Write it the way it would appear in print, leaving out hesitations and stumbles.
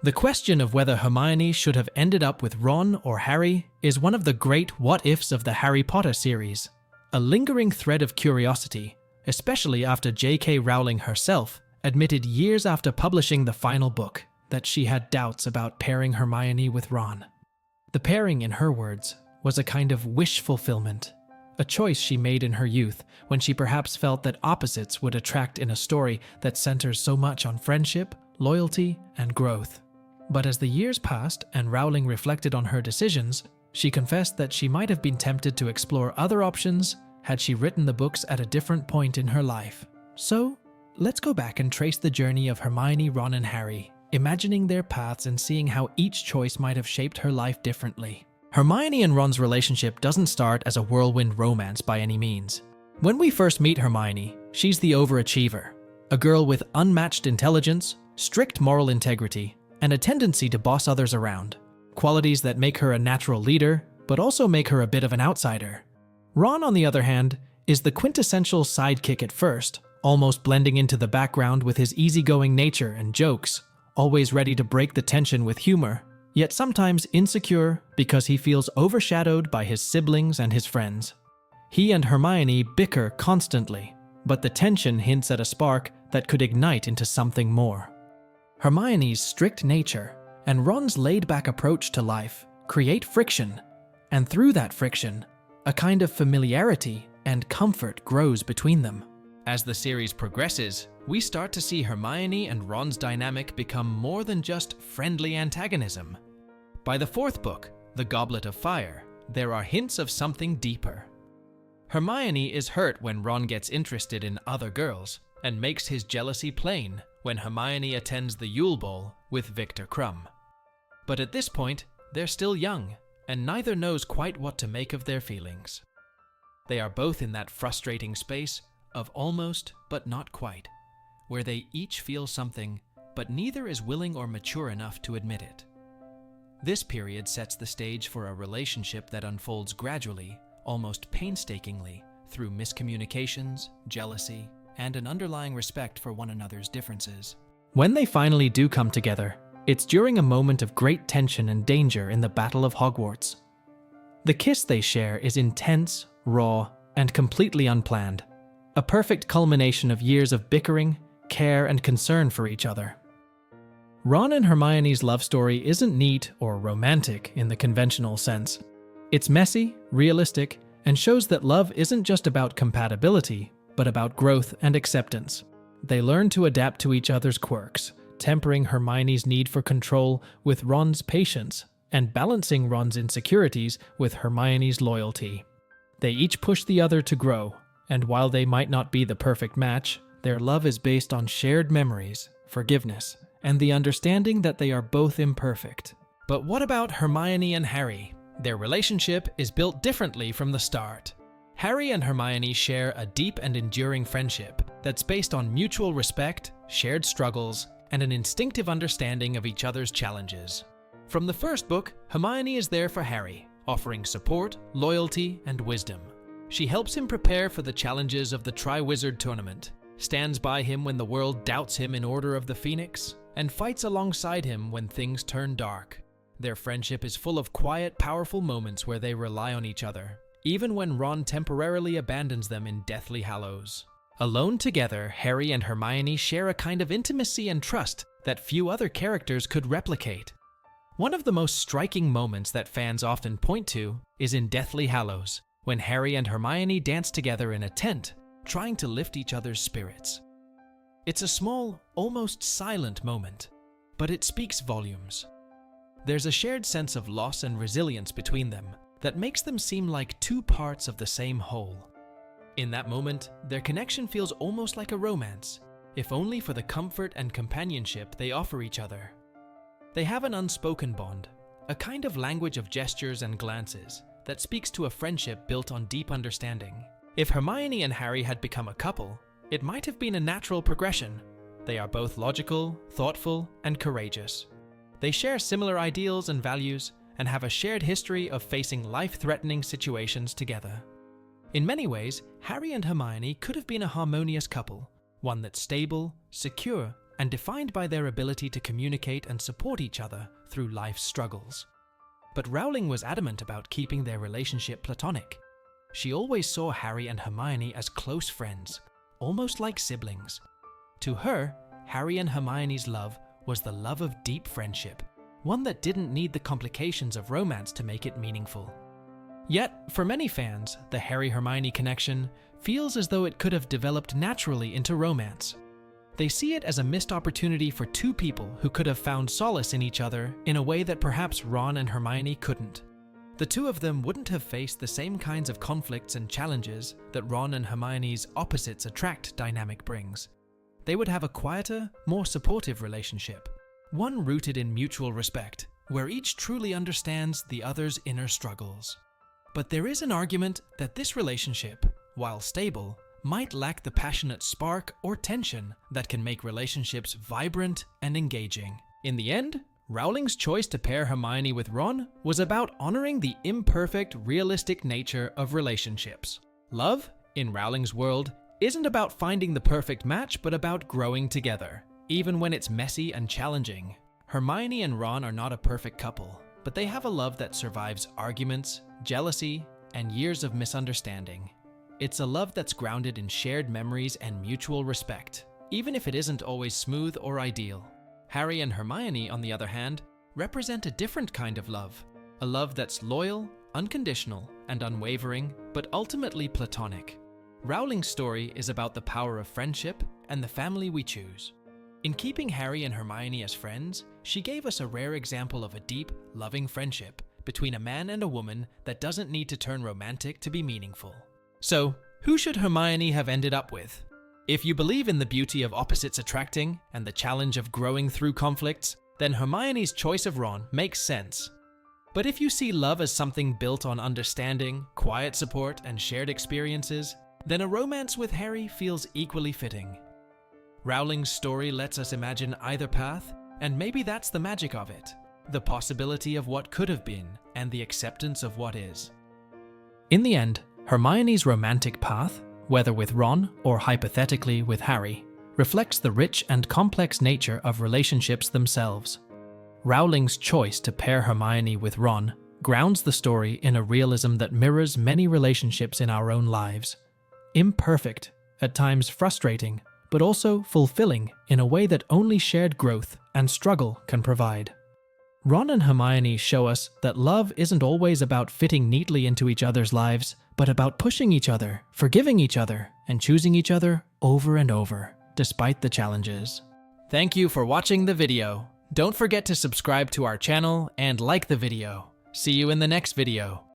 The question of whether Hermione should have ended up with Ron or Harry is one of the great what-ifs of the Harry Potter series, a lingering thread of curiosity, especially after J.K. Rowling herself admitted years after publishing the final book that she had doubts about pairing Hermione with Ron. The pairing, in her words, was a kind of wish fulfillment, a choice she made in her youth when she perhaps felt that opposites would attract in a story that centers so much on friendship, loyalty, and growth. But as the years passed and Rowling reflected on her decisions, she confessed that she might have been tempted to explore other options had she written the books at a different point in her life. So, let's go back and trace the journey of Hermione, Ron, and Harry, imagining their paths and seeing how each choice might have shaped her life differently. Hermione and Ron's relationship doesn't start as a whirlwind romance by any means. When we first meet Hermione, she's the overachiever, a girl with unmatched intelligence, strict moral integrity, and a tendency to boss others around, qualities that make her a natural leader, but also make her a bit of an outsider. Ron, on the other hand, is the quintessential sidekick at first, almost blending into the background with his easygoing nature and jokes, always ready to break the tension with humor, yet sometimes insecure because he feels overshadowed by his siblings and his friends. He and Hermione bicker constantly, but the tension hints at a spark that could ignite into something more. Hermione's strict nature and Ron's laid-back approach to life create friction, and through that friction, a kind of familiarity and comfort grows between them. As the series progresses, we start to see Hermione and Ron's dynamic become more than just friendly antagonism. By the fourth book, The Goblet of Fire, there are hints of something deeper. Hermione is hurt when Ron gets interested in other girls and makes his jealousy plain when Hermione attends the Yule Ball with Victor Krum. But at this point, they're still young, and neither knows quite what to make of their feelings. They are both in that frustrating space of almost but not quite, where they each feel something, but neither is willing or mature enough to admit it. This period sets the stage for a relationship that unfolds gradually, almost painstakingly, through miscommunications, jealousy, and an underlying respect for one another's differences. When they finally do come together, it's during a moment of great tension and danger in the Battle of Hogwarts. The kiss they share is intense, raw, and completely unplanned, a perfect culmination of years of bickering, care, and concern for each other. Ron and Hermione's love story isn't neat or romantic in the conventional sense. It's messy, realistic, and shows that love isn't just about compatibility, but about growth and acceptance. They learn to adapt to each other's quirks, tempering Hermione's need for control with Ron's patience, and balancing Ron's insecurities with Hermione's loyalty. They each push the other to grow, and while they might not be the perfect match, their love is based on shared memories, forgiveness, and the understanding that they are both imperfect. But what about Hermione and Harry? Their relationship is built differently from the start. Harry and Hermione share a deep and enduring friendship that's based on mutual respect, shared struggles, and an instinctive understanding of each other's challenges. From the first book, Hermione is there for Harry, offering support, loyalty, and wisdom. She helps him prepare for the challenges of the Triwizard Tournament, stands by him when the world doubts him in Order of the Phoenix, and fights alongside him when things turn dark. Their friendship is full of quiet, powerful moments where they rely on each other, even when Ron temporarily abandons them in Deathly Hallows. Alone together, Harry and Hermione share a kind of intimacy and trust that few other characters could replicate. One of the most striking moments that fans often point to is in Deathly Hallows, when Harry and Hermione dance together in a tent, trying to lift each other's spirits. It's a small, almost silent moment, but it speaks volumes. There's a shared sense of loss and resilience between them that makes them seem like two parts of the same whole. In that moment, their connection feels almost like a romance, if only for the comfort and companionship they offer each other. They have an unspoken bond, a kind of language of gestures and glances that speaks to a friendship built on deep understanding. If Hermione and Harry had become a couple, it might have been a natural progression. They are both logical, thoughtful, and courageous. They share similar ideals and values, and have a shared history of facing life-threatening situations together. In many ways, Harry and Hermione could have been a harmonious couple, one that's stable, secure, and defined by their ability to communicate and support each other through life's struggles. But Rowling was adamant about keeping their relationship platonic. She always saw Harry and Hermione as close friends, almost like siblings. To her, Harry and Hermione's love was the love of deep friendship, one that didn't need the complications of romance to make it meaningful. Yet, for many fans, the Harry-Hermione connection feels as though it could have developed naturally into romance. They see it as a missed opportunity for two people who could have found solace in each other in a way that perhaps Ron and Hermione couldn't. The two of them wouldn't have faced the same kinds of conflicts and challenges that Ron and Hermione's opposites attract dynamic brings. They would have a quieter, more supportive relationship, one rooted in mutual respect, where each truly understands the other's inner struggles. But there is an argument that this relationship, while stable, might lack the passionate spark or tension that can make relationships vibrant and engaging. In the end, Rowling's choice to pair Hermione with Ron was about honoring the imperfect, realistic nature of relationships. Love, in Rowling's world, isn't about finding the perfect match, but about growing together, even when it's messy and challenging. Hermione and Ron are not a perfect couple, but they have a love that survives arguments, jealousy, and years of misunderstanding. It's a love that's grounded in shared memories and mutual respect, even if it isn't always smooth or ideal. Harry and Hermione, on the other hand, represent a different kind of love, a love that's loyal, unconditional, and unwavering, but ultimately platonic. Rowling's story is about the power of friendship and the family we choose. In keeping Harry and Hermione as friends, she gave us a rare example of a deep, loving friendship between a man and a woman that doesn't need to turn romantic to be meaningful. So, who should Hermione have ended up with? If you believe in the beauty of opposites attracting and the challenge of growing through conflicts, then Hermione's choice of Ron makes sense. But if you see love as something built on understanding, quiet support, and shared experiences, then a romance with Harry feels equally fitting. Rowling's story lets us imagine either path, and maybe that's the magic of it, the possibility of what could have been and the acceptance of what is. In the end, Hermione's romantic path, whether with Ron or hypothetically with Harry, reflects the rich and complex nature of relationships themselves. Rowling's choice to pair Hermione with Ron grounds the story in a realism that mirrors many relationships in our own lives. Imperfect, at times frustrating, but also fulfilling in a way that only shared growth and struggle can provide. Ron and Hermione show us that love isn't always about fitting neatly into each other's lives, but about pushing each other, forgiving each other, and choosing each other over and over, despite the challenges. Thank you for watching the video. Don't forget to subscribe to our channel and like the video. See you in the next video.